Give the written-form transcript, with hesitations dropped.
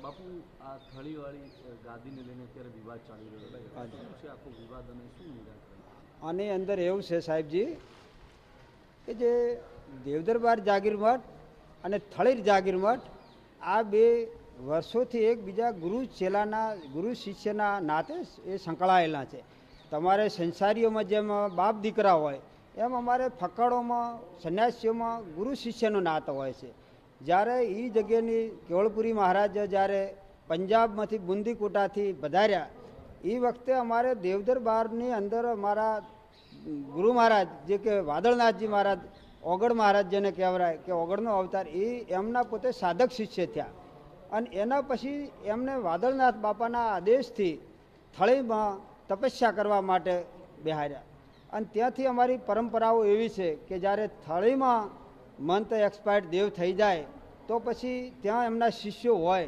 બાપુ આ થળીવાળી ગાદીને લઈને અત્યારે વિવાદ ચાલી રહ્યો છે, આખો વિવાદ અને શું નિરાકરણ? આની અંદર એવું છે સાહેબજી કે જે દેવદરબાર જાગીર મઠ અને થળીર જાગીર મઠ આ બે વર્ષોથી એકબીજા ગુરુ ચેલાના ગુરુ શિષ્યના નાતે એ સંકળાયેલા છે. તમારે સંસારીઓમાં જેમ બાપ દીકરા હોય એમ અમારે ફકડોમાં સંન્યાસીઓમાં ગુરુ શિષ્યનો નાતો હોય છે. જ્યારે એ જગ્યાની કેવળપુરી મહારાજ જ્યારે પંજાબમાંથી બુંદીકોટાથી પધાર્યા એ વખતે અમારે દેવદરબારની અંદર અમારા ગુરુ મહારાજ જે કે વાદળનાથજી મહારાજ ઓગળ મહારાજ જેને કહેવાય કે ઓગળનો અવતાર એ એમના પોતે સાધક શિષ્ય થયા અને એના પછી એમને વાદળનાથ બાપાના આદેશથી થળીમાં તપસ્યા કરવા માટે બેહાર્યા અને ત્યાંથી અમારી પરંપરાઓ એવી છે કે જ્યારે થળીમાં મંત એક્સપાયર્ડ દેવ થઈ જાય તો પછી ત્યાં એમના શિષ્યો હોય